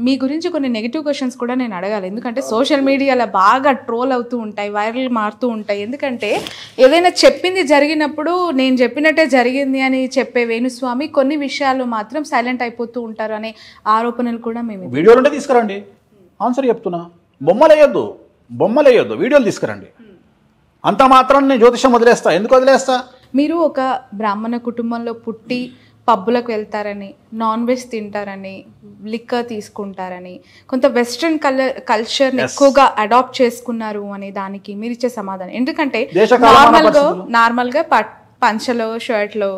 మీ గురించి కొన్ని negative questions కూడా నేను అడగాలి, ఎందుకంటే సోషల్ మీడియాలో బాగా ట్రోల్ అవుతూ ఉంటాయి, వైరల్ మారుతూ ఉంటాయి. ఎందుకంటే ఏదైనా చెప్పింది జరిగినప్పుడు నేను చెప్పినట్టే జరిగింది అని చెప్పే వేణుస్వామి కొన్ని విషయాలు మాత్రం సైలెంట్ అయిపోతూ ఉంటారు అనే ఆరోపణలు కూడా మేము వీడియోలు ఉంటే తీసుకురండి, ఆన్సర్ చెప్తున్నా. బొమ్మలు వేయొద్దు, వీడియోలు తీసుకురండి. అంత మాత్రం నేను జ్యోతిషం వదిలేస్తా. ఎందుకు వదిలేస్తా? మీరు ఒక బ్రాహ్మణ కుటుంబంలో పుట్టి పబ్బులకు వెళ్తారని, నాన్ వెజ్ తింటారని, లిక్కర్ తీసుకుంటారని, కొంత వెస్ట్రన్ కల్చర్ని ఎక్కువగా అడాప్ట్ చేసుకున్నారు అనే దానికి మీరు ఇచ్చే సమాధానం. ఎందుకంటే నార్మల్గా పంచలో షర్ట్లో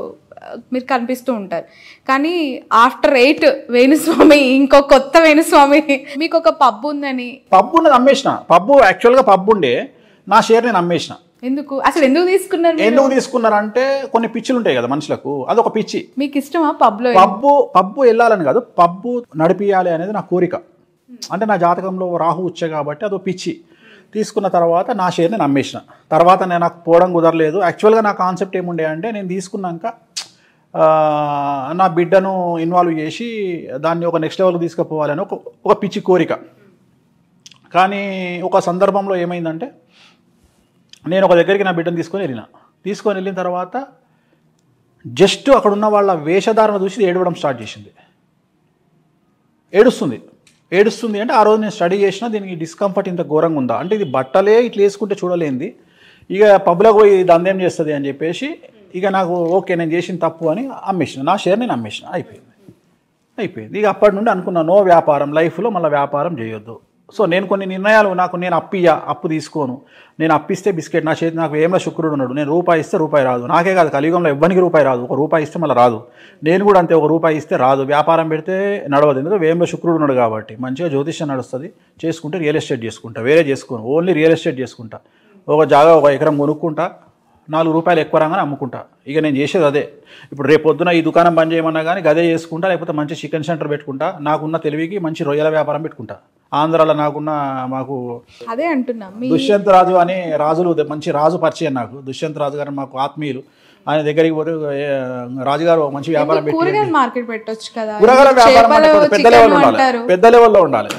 మీరు కనిపిస్తూ ఉంటారు, కానీ ఆఫ్టర్ 8 వేణుస్వామి ఇంకో కొత్త వేణుస్వామి మీకు ఒక పబ్ ఉందని. పబ్బు ఉన్నది అమ్మేసిన. యాక్చువల్గా పబ్బు ఉండే, నా షేర్ నేను అమ్మేసిన. అసలు ఎందుకు తీసుకున్నారంటే కొన్ని పిచ్చిలు ఉంటాయి కదా మనుషులకు, అదొక పిచ్చి. మీకు ఇష్టమా పబ్బు వెళ్ళాలని కాదు, పబ్బు నడిపియాలి అనేది నా కోరిక. అంటే నా జాతకంలో రాహు వచ్చే కాబట్టి అదో పిచ్చి. తీసుకున్న తర్వాత నా షేర్ నేను అమ్మేసిన. తర్వాత నాకు పోవడం కుదరలేదు. యాక్చువల్గా నా కాన్సెప్ట్ ఏముండే అంటే, నేను తీసుకున్నాక నా బిడ్డను ఇన్వాల్వ్ చేసి దాన్ని ఒక నెక్స్ట్ లెవెల్కి తీసుకుపోవాలని ఒక పిచ్చి కోరిక. కానీ ఒక సందర్భంలో ఏమైందంటే, నేను ఒక దగ్గరికి నా బిడ్డను తీసుకొని వెళ్ళిన తర్వాత జస్ట్ అక్కడ ఉన్న వాళ్ళ వేషధారణ చూసి ఏడవడం స్టార్ట్ చేసింది. ఏడుస్తుంది అంటే ఆ రోజు నేను స్టడీ చేసిన, దీనికి డిస్కంఫర్ట్ ఇంత ఘోరంగా ఉందా అంటే, ఇది బట్టలే ఇట్లా వేసుకుంటే చూడలేంది, ఇక పబ్లోకి పోయి దందేం చేస్తుంది అని చెప్పేసి ఇక నాకు ఓకే నేను చేసిన తప్పు అని అమ్మేసిన. నా షేర్ నేను అమ్మేసిన. అయిపోయింది. ఇక అప్పటి నుండి అనుకున్నా, నో వ్యాపారం, లైఫ్లో మళ్ళీ వ్యాపారం చేయొద్దు. సో నేను కొన్ని నిర్ణయాలు, నేను అప్పు తీసుకోను. నేను అప్పిస్తే బిస్కెట్ నా చేతి, నాకు ఏమో శుక్రుడు ఉన్నాడు, నేను రూపాయి ఇస్తే రూపాయి రాదు. నాకే కాదు, కలియుగంలో ఎవ్వరికి రూపాయి రాదు. ఒక రూపాయి ఇస్తే మళ్ళీ రాదు. నేను కూడా అంతే, ఒక రూపాయి ఇస్తే రాదు. వ్యాపారం పెడితే నడవదు, ఎందుకంటే వేమలో శుక్రుడు ఉన్నాడు కాబట్టి. మంచిగా జ్యోతిష్యం నడుస్తుంది. చేసుకుంటే రియల్ ఎస్టేట్ చేసుకుంటా, వేరే చేసుకోను, ఓన్లీ రియల్ ఎస్టేట్ చేసుకుంటా. ఒక జాగా 1 ఎకరం కొనుక్కుంటా, 4 రూపాయలు ఎక్కువ రాగానే అమ్ముకుంటా. ఇక నేను చేసేది అదే. ఇప్పుడు రేపు పొద్దున ఈ దుకాణం బంద్ చేయమన్నా కానీ గదే చేసుకుంటా, లేకపోతే మంచి చికెన్ సెంటర్ పెట్టుకుంటా. నాకున్న తెలివికి మంచి రొయ్యల వ్యాపారం పెట్టుకుంటా. ఆంధ్రాలో మాకు అదే అంటున్నా, దుష్యంత్ రాజు అని రాజులు, మంచి రాజు పరిచయం నాకు. దుష్యంత్ రాజు గారు మాకు ఆత్మీయులు. ఆయన దగ్గరికి పోతే రాజుగారు మంచి వ్యాపారం పెట్టి, కూరగాయల మార్కెట్ పెట్టొచ్చు కదా. కూరగాయల వ్యాపారం పెద్ద లెవెల్లో ఉండాలి.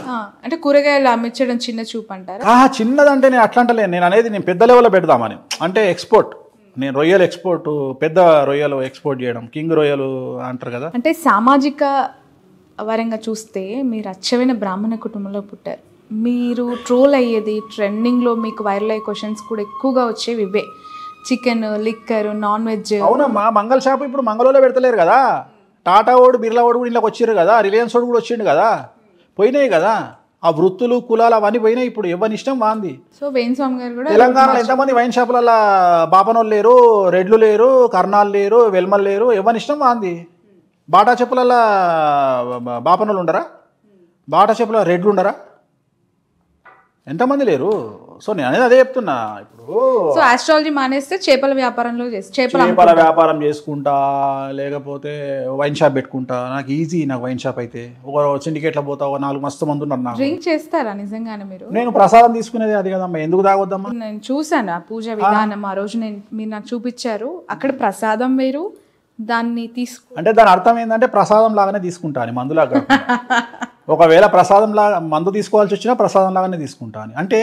అంటే కూరగాయలు అమ్మించడం చిన్న చూపు అంటారా? చిన్నదంటే నేను అట్లా అంటలేను. నేను అనేది నేను పెద్ద లెవెల్లో పెడదామని. అంటే ఎక్స్పోర్ట్, నేను రొయ్యలు ఎక్స్పోర్ట్, పెద్ద రొయ్యలు ఎక్స్పోర్ట్ చేయడం, కింగ్ రొయ్యలు అంటారు కదా. అంటే సామాజిక వరంగా చూస్తే మీరు అచ్చమైన బ్రాహ్మణ కుటుంబంలో పుట్టారు. మీరు ట్రోల్ అయ్యేది, ట్రెండింగ్లో మీకు వైరల్ అయ్యే క్వశ్చన్స్ కూడా ఎక్కువగా వచ్చేవి ఇవే, చికెన్, లిక్కర్, నాన్ వెజ్. అవునమ్మా, మంగళ షాపు ఇప్పుడు మంగళూరులో పెడతలేరు కదా. టాటా ఓడు, బిర్లా ఓడు కూడా ఇళ్ళకి వచ్చారు కదా. రిలయన్స్ ఓడు కూడా వచ్చిండు కదా. పోయినాయి కదా ఆ వృత్తులు, కులాలు అవన్నీ పోయినాయి. ఇప్పుడు ఎవరి ఇష్టం వాంది. సో వేణుస్వామి గారు కూడా తెలంగాణలో ఎంతమంది వైన్ షాపులలో బాపనోళ్ళు లేరు, రెడ్లు లేరు, కర్ణాలు లేరు, వెల్మలు లేరు, ఎవరి ఇష్టం వాంది. బాటా చెప్పులలో బాపనోళ్ళు ఉండరా? బాటా చెప్పుల రెడ్లు ఉండరా? ఎంతమంది లేరు. సో నేను అనేది అదే చెప్తున్నా. ఇప్పుడు సో ఆస్ట్రాలజీ మానేస్తే చేపల వ్యాపారంలో చేపల వ్యాపారం చేసుకుంటా, లేకపోతే వైన్ షాప్ పెట్టుకుంటా. నాకు ఈజీ. నాకు వైన్ షాప్ అయితే ఒక సిండికేట్లో పోతా, 4 మస్తు మంది ఉన్నారు. నాకు డ్రింక్ చేస్తారా నిజంగానే మీరు? నేను ప్రసాదం తీసుకునేది అది కదమ్మా, ఎందుకు తాగొద్దమ్మా? నేను చూసాను ఆ పూజ విధానం, ఆ రోజు మీరు నాకు చూపించారు. అక్కడ ప్రసాదం వేరు, దాన్ని అంటే దాని అర్థం ఏంటంటే ప్రసాదం లాగానే తీసుకుంటాను, మందులాగా. ఒకవేళ ప్రసాదం లాగా మందు తీసుకోవాల్సి వచ్చినా ప్రసాదం లాగానే తీసుకుంటాను. అంటే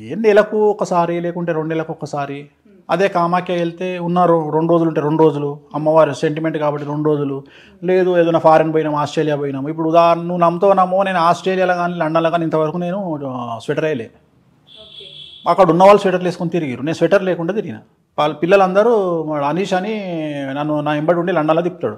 ఏ నెలకు ఒకసారి, లేకుంటే 2 నెలలకు ఒకసారి. అదే కామాఖ్య వెళ్తే ఉన్నారు 2 రోజులు ఉంటే 2 రోజులు, అమ్మవారి సెంటిమెంట్ కాబట్టి 2 రోజులు. లేదు ఏదైనా ఫారెన్ పోయినాము, ఆస్ట్రేలియా పోయినాము. ఇప్పుడు ఉదాహరణ నువ్వు నమ్మో, నేను ఆస్ట్రేలియాలో కానీ లండన్లో కానీ ఇంతవరకు నేను స్వెటర్ వేయలే. అక్కడ ఉన్న వాళ్ళు స్వెటర్లు వేసుకొని తిరిగారు, నేను స్వెటర్ లేకుండా తిరిగిన. వాళ్ళ పిల్లలందరూ అనీష్ అని నా ఎంబడి ఉండి లండన్లో తిప్పుతాడు.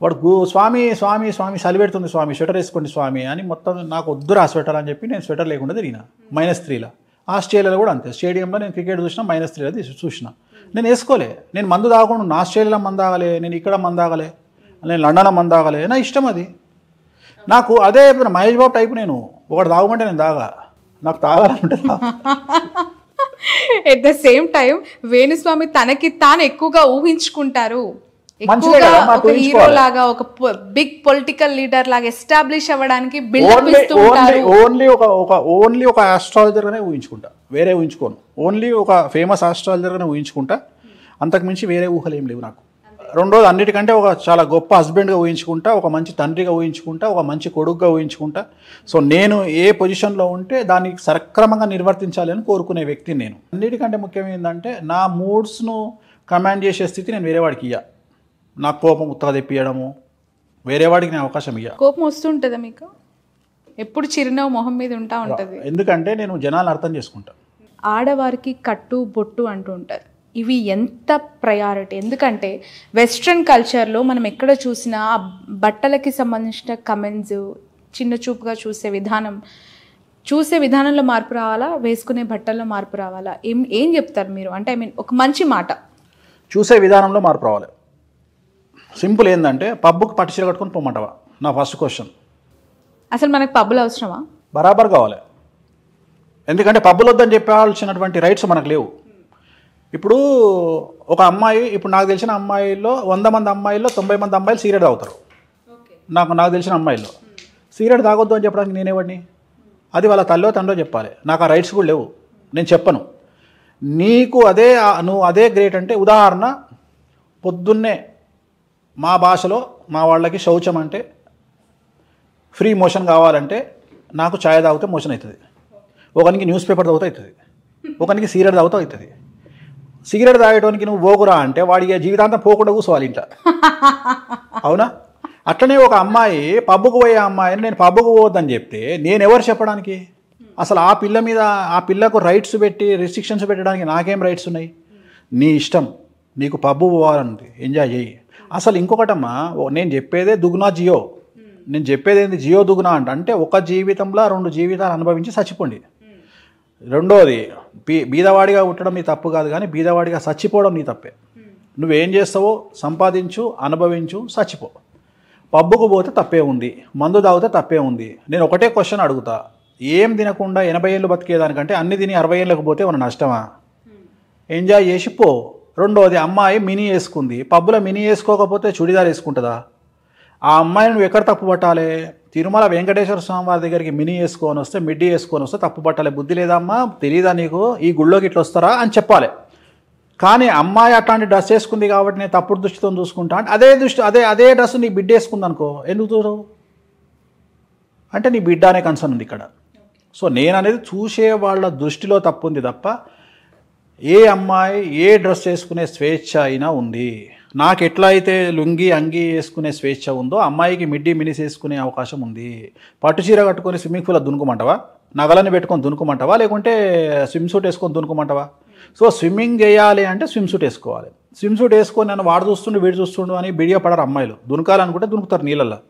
వాడు స్వామి స్వామి స్వామి చలి పెడుతుంది స్వామి, స్వెటర్ వేసుకోండి స్వామి అని. మొత్తం నాకు వద్దురా స్వెటర్ అని చెప్పి నేను స్వెటర్ లేకుండా తిరిగిన. -3లో. ఆస్ట్రేలియాలో కూడా అంతే. స్టేడియంలో నేను క్రికెట్ చూసినా -3లో చూసిన. నేను వేసుకోలే. నేను మందు తాగకుండా ఆస్ట్రేలియాలో మందు తాగలే, నేను ఇక్కడ మందు తాగలే, నేను లండన్లో మందు తాగలే. నా ఇష్టం అది. నాకు అదే మహేష్ బాబు టైపు. నేను ఒకటి తాగమంటే నేను తాగా, నాకు తాగాలంటే at the same time Venuswamy తనకి తాను ఎక్కువగా ఊహించుకుంటారు. హీరో లాగా, ఒక బిగ్ పొలిటికల్ లీడర్ లాగా ఎస్టాబ్లిష్ అవ్వడానికి బిల్డప్ ఇస్తూ ఉంటారు. ఓన్లీ ఒక ఆస్ట్రాలజర్ గానే ఊహించుకుంటా, వేరే ఊహించుకోను. ఓన్లీ ఒక ఫేమస్ ఆస్ట్రాలజర్ గానే ఊహించుకుంటా. అంతకుమించి వేరే ఊహలు ఏం లేవు నాకు. రెండోది అన్నిటికంటే ఒక చాలా గొప్ప హస్బెండ్గా ఊహించుకుంటా, ఒక మంచి తండ్రిగా ఊహించుకుంటా, ఒక మంచి కొడుకుగా ఊహించుకుంటా. సో నేను ఏ పొజిషన్లో ఉంటే దాన్ని సక్రమంగా నిర్వర్తించాలి అని కోరుకునే వ్యక్తిని నేను. అన్నిటికంటే ముఖ్యం ఏంటంటే నా మూడ్స్ను కమాండ్ చేసే స్థితి నేను వేరే వాడికి ఇయ్య. నాకు కోపం ఉత్తగా తెప్పియడము వేరే వాడికి నేను అవకాశం ఇయ్య. కోపం వస్తుంటుందా మీకు? ఎప్పుడు చిరునవ్వు మొహం మీద ఉంటుంది? ఎందుకంటే నేను జనాలను అర్థం చేసుకుంటా. ఆడవారికి కట్టు బొట్టు అంటూ ఉంటారు. ఇవి ఎంత ప్రయారిటీ? ఎందుకంటే వెస్ట్రన్ కల్చర్లో మనం ఎక్కడ చూసినా బట్టలకి సంబంధించిన కమెంట్స్, చిన్న చూపుగా చూసే విధానంలో మార్పు రావాలా, వేసుకునే బట్టల్లో మార్పు రావాలా? ఏం చెప్తారు మీరు? అంటే ఐ మీన్ ఒక మంచి మాట. చూసే విధానంలో మార్పు రావాలి. సింపుల్ ఏంటంటే పబ్బుకి పట్టు చీర కట్టుకొని పోమంటావా? నా ఫస్ట్ క్వశ్చన్. అసలు మనకు పబ్బులు అవసరమా? బరాబర్ కావాలి. ఎందుకంటే పబ్బులు వద్దని చెప్పాల్సినటువంటి రైట్స్ మనకు లేవు. ఇప్పుడు ఒక అమ్మాయి, ఇప్పుడు నాకు తెలిసిన అమ్మాయిల్లో 100 మంది అమ్మాయిల్లో 90 మంది అమ్మాయిలు సిగరెట్ తాగుతారు. నాకు తెలిసిన అమ్మాయిల్లో సిగరెట్ తాగొద్దు అని చెప్పడానికి నేనేవాడిని? అది వాళ్ళ తల్లో తండ్రో చెప్పాలి. నాకు ఆ రైట్స్ కూడా లేవు, నేను చెప్పను. నువ్వు అదే గ్రేట్ అంటే, ఉదాహరణ పొద్దున్నే మా భాషలో మా వాళ్ళకి శౌచం అంటే ఫ్రీ మోషన్ కావాలంటే నాకు ఛాయ్ తాగితే మోషన్ అవుతుంది, ఒకనికి న్యూస్ పేపర్ తాగితే అవుతుంది, ఒకనికి సిగరెట్ తాగితే అవుతుంది. సిగరెట్ తాగేటోనికి నువ్వు పోకురా అంటే వాడికి జీవితాంతం పోకుండా కూర్చోవాలి ఇంట్లో. అవునా? అట్లనే ఒక అమ్మాయి పబ్బుకు పోయే అమ్మాయిని నేను పబ్బుకు పోవద్దని చెప్తే నేను ఎవరు చెప్పడానికి? అసలు ఆ పిల్ల మీద, ఆ పిల్లకు రైట్స్ పెట్టి రిస్ట్రిక్షన్స్ పెట్టడానికి నాకేం రైట్స్ ఉన్నాయి? నీ ఇష్టం, నీకు పబ్బు పోవాలంటే ఎంజాయ్ చేయి. అసలు ఇంకొకటమ్మా, నేను చెప్పేదే దుగునా జియో. నేను చెప్పేది ఏంది? జియో దుగునా అంటే ఒక జీవితంలో 2 జీవితాలు అనుభవించి చచ్చిపోండి. రెండోది, బీదవాడిగా పుట్టడం నీ తప్పు కాదు, కానీ బీదవాడిగా చచ్చిపోవడం నీ తప్పే. నువ్వేం చేస్తావో సంపాదించు, అనుభవించు, చచ్చిపో. పబ్బుకు పోతే తప్పే ఉంది, మందు తాగితే తప్పే ఉంది. నేను ఒకటే క్వశ్చన్ అడుగుతా, ఏం తినకుండా 80 ఏళ్ళు బతికేదానికంటే అన్ని తిని 60 ఏళ్ళకి పోతే మన నష్టమా? ఎంజాయ్ చేసి పో. రెండోది, అమ్మాయి మినీ వేసుకుంది, పబ్బులో మినీ వేసుకోకపోతే చుడిదార్ వేసుకుంటుందా? ఆ అమ్మాయిని నువ్వు ఎక్కడ తప్పు పట్టాలి? తిరుమల వెంకటేశ్వర స్వామి వారి దగ్గరికి మినీ వేసుకొని వస్తే, మిడ్డీ వేసుకొని వస్తే తప్పు పట్టాలి. బుద్ధి లేదా అమ్మా? తెలీదా నీకు? ఈ గుళ్ళోకి ఇట్లా వస్తారా అని చెప్పాలి. కానీ అమ్మాయి అట్లాంటి డ్రెస్ వేసుకుంది కాబట్టి నేను తప్పుడు దృష్టితో చూసుకుంటా అంటే అదే డ్రెస్ నీ బిడ్డ వేసుకుంది అనుకో, ఎందుకు చూడవు? అంటే నీ బిడ్డ అనే కన్సర్న్ ఉంది ఇక్కడ. సో నేను అనేది చూసే వాళ్ళ దృష్టిలో తప్పు ఉంది తప్ప ఏ అమ్మాయి ఏ డ్రెస్ వేసుకునే స్వేచ్ఛ అయినా ఉంది. నాకు ఎట్లా అయితే లుంగి అంగి వేసుకునే స్వేచ్ఛ ఉందో అమ్మాయికి మిడ్డీ మినిస్ వేసుకునే అవకాశం ఉంది. పట్టు చీర కట్టుకొని స్విమ్మింగ్ పూల్లో దునుకోమంటావా? నగలని పెట్టుకొని దునుకోమంటావా? లేకుంటే స్విమ్ సూట్ వేసుకొని దునుకోమంటావా? సో స్విమ్మింగ్ చేయాలి అంటే స్విమ్ సూట్ వేసుకోవాలి. స్విమ్ సూట్ వేసుకొని నన్ను వాడు చూస్తుండు వీడు చూస్తుండు అని బిడిగా పడరు అమ్మాయిలు. దునకాలనుకుంటే దునుకుతారు నీళ్ళల్లో.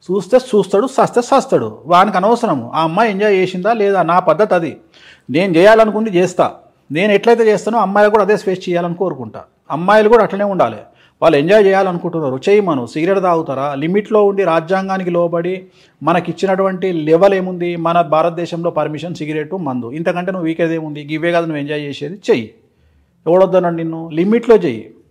చూస్తాడు, సస్తాడు. వానికి అనవసరము. ఆ అమ్మాయి ఎంజాయ్ చేసిందా లేదా, నా పద్ధతి అది. నేను చేయాలనుకుంది చేస్తా. నేను ఎట్లయితే చేస్తానో అమ్మాయిలు కూడా అదే స్వేచ్ఛ చేయాలని కోరుకుంటా. అమ్మాయిలు కూడా అట్లనే ఉండాలి. వాళ్ళు ఎంజాయ్ చేయాలనుకుంటున్నారు, చేయమను. సిగరెట్ తాగుతారా? లిమిట్లో ఉండి రాజ్యాంగానికి లోబడి మనకిచ్చినటువంటి లెవెల్ ఏముంది? మన భారతదేశంలో పర్మిషన్ సిగరెట్, మందు. ఇంతకంటే నువ్వు వీకేదేముంది? ఇవే కదా నువ్వు ఎంజాయ్ చేసేది. చెయ్యి, ఎవడొద్దన్నాడు నిన్ను? లిమిట్లో చెయ్యి.